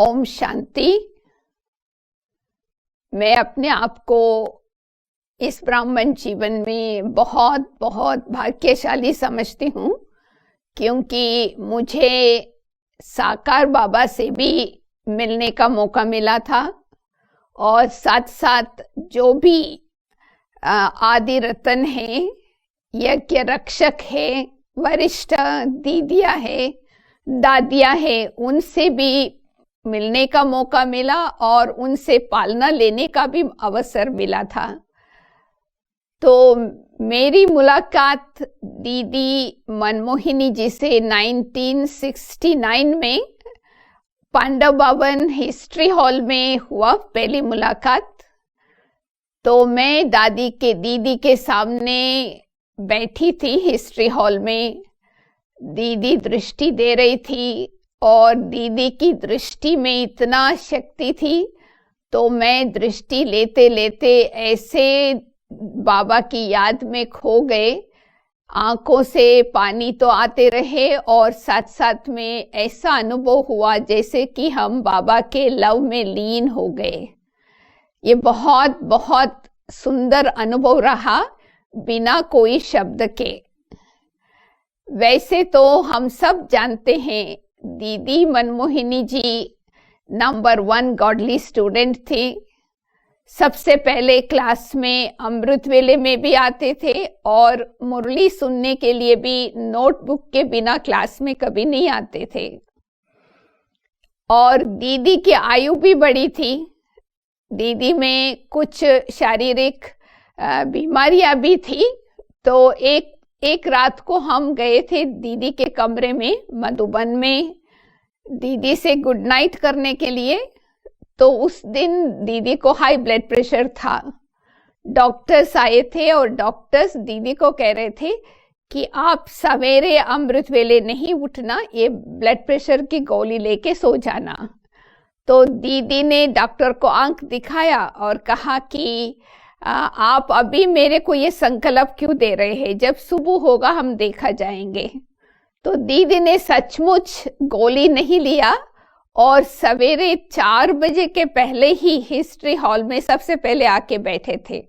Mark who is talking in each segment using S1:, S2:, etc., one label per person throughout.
S1: ओम शांति। मैं अपने आप को इस ब्राह्मण जीवन में बहुत बहुत भाग्यशाली समझती हूँ, क्योंकि मुझे साकार बाबा से भी मिलने का मौका मिला था और साथ साथ जो भी आदि रतन है, यज्ञ रक्षक है, वरिष्ठ दीदियाँ है, दादियाँ है, उनसे भी मिलने का मौका मिला और उनसे पालना लेने का भी अवसर मिला था। तो मेरी मुलाकात दीदी मनमोहिनी जी से 1969 में पांडव भवन हिस्ट्री हॉल में हुआ, पहली मुलाकात। तो मैं दीदी के सामने बैठी थी हिस्ट्री हॉल में। दीदी दृष्टि दे रही थी और दीदी की दृष्टि में इतना शक्ति थी, तो मैं दृष्टि लेते लेते ऐसे बाबा की याद में खो गए। आंखों से पानी तो आते रहे और साथ साथ में ऐसा अनुभव हुआ जैसे कि हम बाबा के लव में लीन हो गए। ये बहुत बहुत सुंदर अनुभव रहा, बिना कोई शब्द के। वैसे तो हम सब जानते हैं दीदी मनमोहिनी जी नंबर 1 गॉडली स्टूडेंट थी। सबसे पहले क्लास में अमृत वेले में भी आते थे और मुरली सुनने के लिए भी नोटबुक के बिना क्लास में कभी नहीं आते थे। और दीदी की आयु भी बड़ी थी। दीदी में कुछ शारीरिक बीमारियां भी थी। तो एक रात को हम गए थे दीदी के कमरे में मधुबन में, दीदी से गुड नाइट करने के लिए। तो उस दिन दीदी को हाई ब्लड प्रेशर था। डॉक्टर्स आए थे और डॉक्टर्स दीदी को कह रहे थे कि आप सवेरे अमृत वेले नहीं उठना, ये ब्लड प्रेशर की गोली लेके सो जाना। तो दीदी ने डॉक्टर को आंख दिखाया और कहा कि आप अभी मेरे को ये संकल्प क्यों दे रहे हैं, जब सुबह होगा हम देखा जाएंगे। तो दीदी ने सचमुच गोली नहीं लिया और सवेरे 4 बजे के पहले ही हिस्ट्री हॉल में सबसे पहले आके बैठे थे।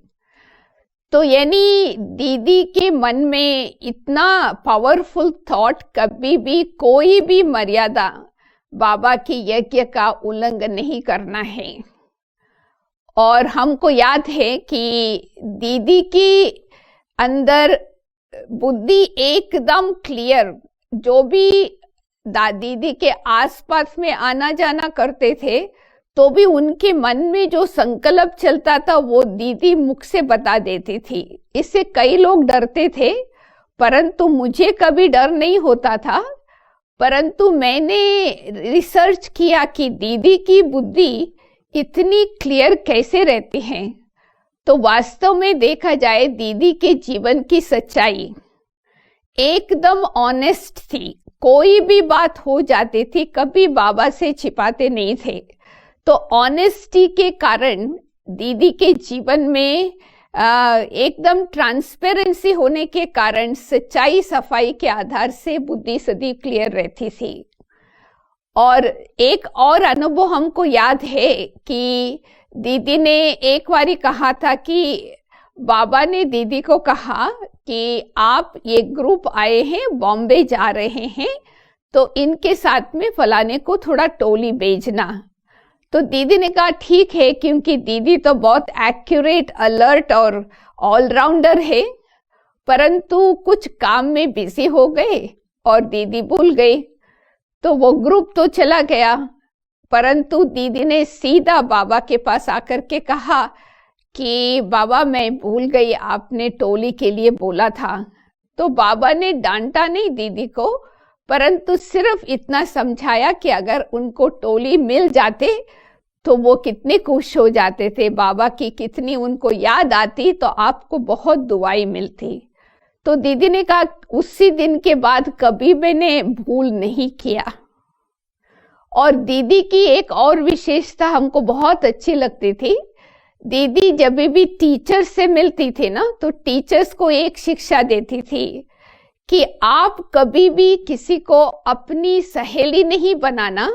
S1: तो यानी दीदी के मन में इतना पावरफुल थॉट, कभी भी कोई भी मर्यादा बाबा की यज्ञ का उल्लंघन नहीं करना है। और हमको याद है कि दीदी की अंदर बुद्धि एकदम क्लियर, जो भी दीदी के आसपास में आना जाना करते थे तो भी उनके मन में जो संकल्प चलता था वो दीदी मुख से बता देती थी। इससे कई लोग डरते थे, परंतु मुझे कभी डर नहीं होता था। परंतु मैंने रिसर्च किया कि दीदी की बुद्धि इतनी क्लियर कैसे रहती है। तो वास्तव में देखा जाए दीदी के जीवन की सच्चाई एकदम ऑनेस्ट थी। कोई भी बात हो जाती थी, कभी बाबा से छिपाते नहीं थे। तो ऑनेस्टी के कारण दीदी के जीवन में एकदम ट्रांसपेरेंसी होने के कारण सच्चाई सफाई के आधार से बुद्धि सदैव क्लियर रहती थी। और एक और अनुभव हमको याद है कि दीदी ने एक बारी कहा था कि बाबा ने दीदी को कहा कि आप ये ग्रुप आए हैं, बॉम्बे जा रहे हैं, तो इनके साथ में फलाने को थोड़ा टोली भेजना। तो दीदी ने कहा ठीक है, क्योंकि दीदी तो बहुत एक्यूरेट, अलर्ट और ऑलराउंडर है। परंतु कुछ काम में बिजी हो गए और दीदी भूल गई। तो वो ग्रुप तो चला गया, परंतु दीदी ने सीधा बाबा के पास आकर के कहा कि बाबा मैं भूल गई, आपने टोली के लिए बोला था। तो बाबा ने डांटा नहीं दीदी को, परंतु सिर्फ इतना समझाया कि अगर उनको टोली मिल जाते तो वो कितने खुश हो जाते थे, बाबा की कितनी उनको याद आती, तो आपको बहुत दुआई मिलती। तो दीदी ने कहा उसी दिन के बाद कभी मैंने भूल नहीं किया। और दीदी की एक और विशेषता हमको बहुत अच्छी लगती थी। दीदी जब भी टीचर्स से मिलती थी ना, तो टीचर्स को एक शिक्षा देती थी कि आप कभी भी किसी को अपनी सहेली नहीं बनाना,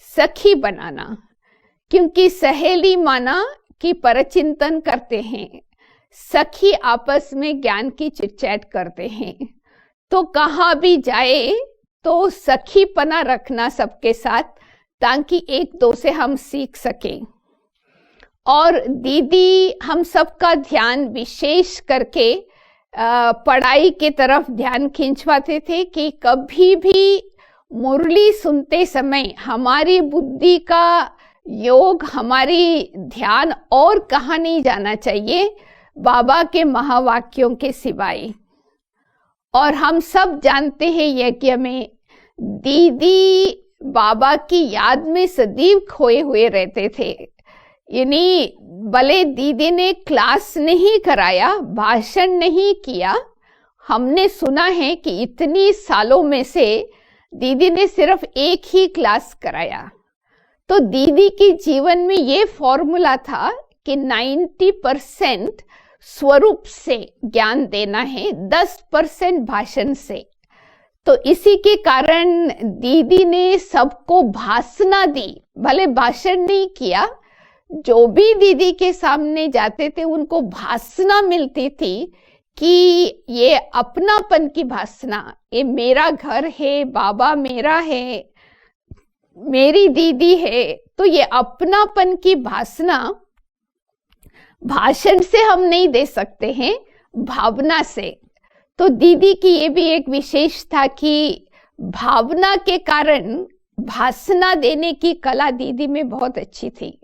S1: सखी बनाना, क्योंकि सहेली माना कि परचिंतन करते हैं, सखी आपस में ज्ञान की चिटचैट करते हैं। तो कहाँ भी जाए तो सखीपना रखना सबके साथ, ताकि एक दो से हम सीख सकें। और दीदी हम सबका ध्यान विशेष करके पढ़ाई के तरफ ध्यान खींचवाते थे कि कभी भी मुरली सुनते समय हमारी बुद्धि का योग, हमारी ध्यान और कहाँ नहीं जाना चाहिए बाबा के महावाक्यों के सिवाय। और हम सब जानते हैं यज्ञ में दीदी बाबा की याद में सदैव खोए हुए रहते थे। यानी भले दीदी ने क्लास नहीं कराया, भाषण नहीं किया, हमने सुना है कि इतनी सालों में से दीदी ने सिर्फ एक ही क्लास कराया। तो दीदी के जीवन में ये फॉर्मूला था कि 90% स्वरूप से ज्ञान देना है, 10% भाषण से। तो इसी के कारण दीदी ने सबको भाषणा दी, भले भाषण नहीं किया, जो भी दीदी के सामने जाते थे उनको भाषणा मिलती थी कि ये अपनापन की भाषणा, ये मेरा घर है, बाबा मेरा है, मेरी दीदी है। तो ये अपनापन की भाषणा भाषण से हम नहीं दे सकते हैं, भावना से। तो दीदी की ये भी एक विशेष था कि भावना के कारण भाषणा देने की कला दीदी में बहुत अच्छी थी।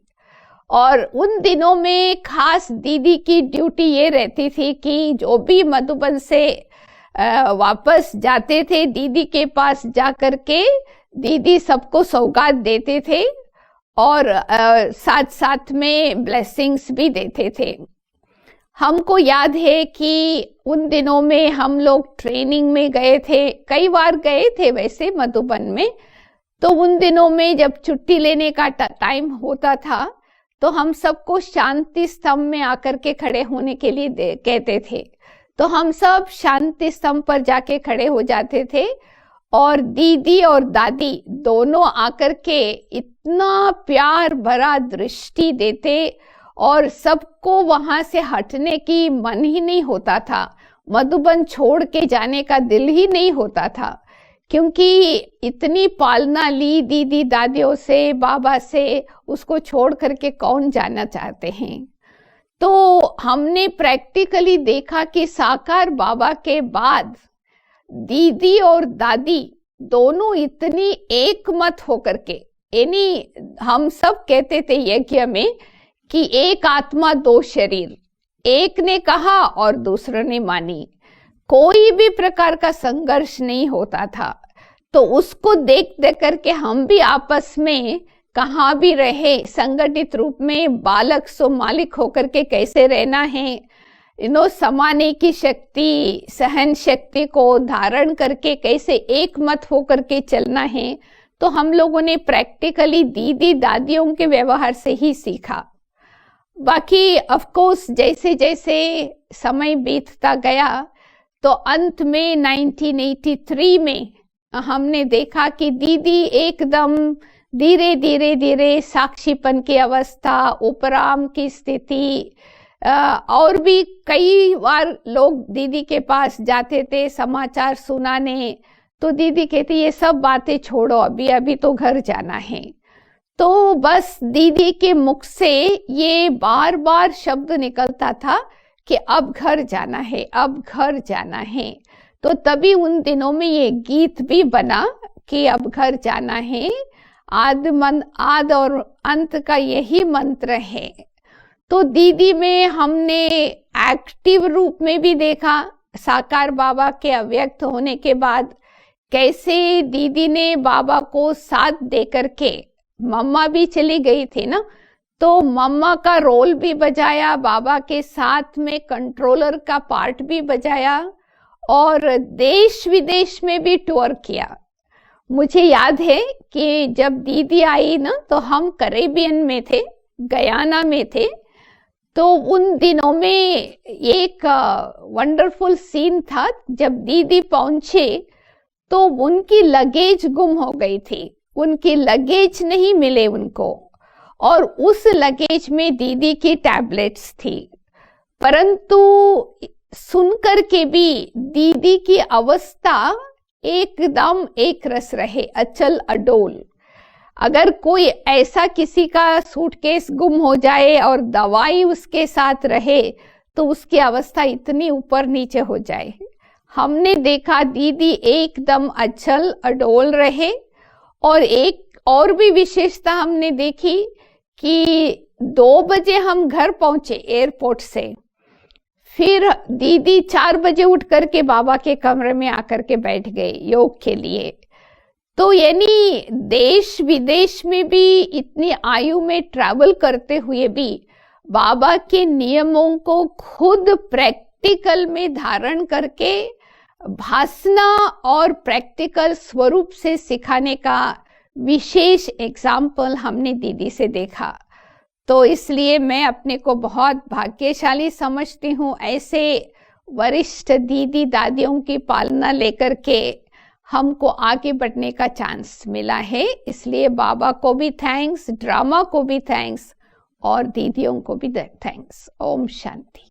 S1: और उन दिनों में खास दीदी की ड्यूटी ये रहती थी कि जो भी मधुबन से वापस जाते थे, दीदी के पास जाकर के दीदी सबको सौगात देते थे और साथ साथ में ब्लेसिंग्स भी देते थे। हमको याद है कि उन दिनों में हम लोग ट्रेनिंग में गए थे, कई बार गए थे वैसे मधुबन में। तो उन दिनों में जब छुट्टी लेने का टाइम होता था तो हम सबको शांति स्तंभ में आकर के खड़े होने के लिए कहते थे। तो हम सब शांति स्तंभ पर जाके खड़े हो जाते थे और दीदी और दादी दोनों आकर के इतना प्यार भरा दृष्टि देते और सबको वहां से हटने की मन ही नहीं होता था, मधुबन छोड़ के जाने का दिल ही नहीं होता था, क्योंकि इतनी पालना ली दीदी दादियों से, बाबा से, उसको छोड़ करके कौन जाना चाहते हैं। तो हमने प्रैक्टिकली देखा कि साकार बाबा के बाद दीदी और दादी दोनों इतनी एक मत होकर के, यानी हम सब कहते थे यज्ञ में कि एक आत्मा दो शरीर, एक ने कहा और दूसरे ने मानी, कोई भी प्रकार का संघर्ष नहीं होता था। तो उसको देख देख करके हम भी आपस में कहाँ भी रहे, संगठित रूप में बालक सो मालिक होकर के कैसे रहना है, समाने की शक्ति, सहन शक्ति को धारण करके कैसे एक मत होकर के चलना है। तो हम लोगों ने प्रैक्टिकली दीदी दादियों के व्यवहार से ही सीखा। बाकी ऑफ कोर्स जैसे जैसे समय बीतता गया तो अंत में 1983 में हमने देखा कि दीदी एकदम धीरे धीरे धीरे साक्षीपन की अवस्था, उपराम की स्थिति, और भी कई बार लोग दीदी के पास जाते थे समाचार सुनाने। तो दीदी कहती ये सब बातें छोड़ो, अभी अभी तो घर जाना है। तो बस दीदी के मुख से ये बार बार शब्द निकलता था कि अब घर जाना है, अब घर जाना है। तो तभी उन दिनों में ये गीत भी बना कि अब घर जाना है, आद और अंत का यही मंत्र है। तो दीदी में हमने एक्टिव रूप में भी देखा, साकार बाबा के अव्यक्त होने के बाद कैसे दीदी ने बाबा को साथ दे करके, मम्मा भी चली गई थी ना, तो मम्मा का रोल भी बजाया, बाबा के साथ में कंट्रोलर का पार्ट भी बजाया और देश विदेश में भी टूर किया। मुझे याद है कि जब दीदी आई ना तो हम कैरेबियन में थे, गयाना में थे। तो उन दिनों में एक वंडरफुल सीन था, जब दीदी पहुंचे तो उनकी लगेज गुम हो गई थी। उनकी लगेज नहीं मिले उनको, और उस लगेज में दीदी की टैबलेट्स थी। परंतु सुनकर के भी दीदी की अवस्था एकदम एक रस रहे, अचल अडोल। अगर कोई ऐसा किसी का सूटकेस गुम हो जाए और दवाई उसके साथ रहे तो उसकी अवस्था इतनी ऊपर नीचे हो जाए। हमने देखा दीदी एकदम अचल अडोल रहे। और एक और भी विशेषता हमने देखी कि 2 बजे हम घर पहुंचे एयरपोर्ट से, फिर दीदी 4 बजे उठ करके बाबा के कमरे में आकर के बैठ गए योग के लिए। तो यानी देश विदेश में भी इतनी आयु में ट्रैवल करते हुए भी बाबा के नियमों को खुद प्रैक्टिकल में धारण करके भासना और प्रैक्टिकल स्वरूप से सिखाने का विशेष एग्जाम्पल हमने दीदी से देखा। तो इसलिए मैं अपने को बहुत भाग्यशाली समझती हूँ, ऐसे वरिष्ठ दीदी दादियों की पालना लेकर के हमको आगे बढ़ने का चांस मिला है। इसलिए बाबा को भी थैंक्स, ड्रामा को भी थैंक्स और दीदियों को भी थैंक्स। ओम शांति।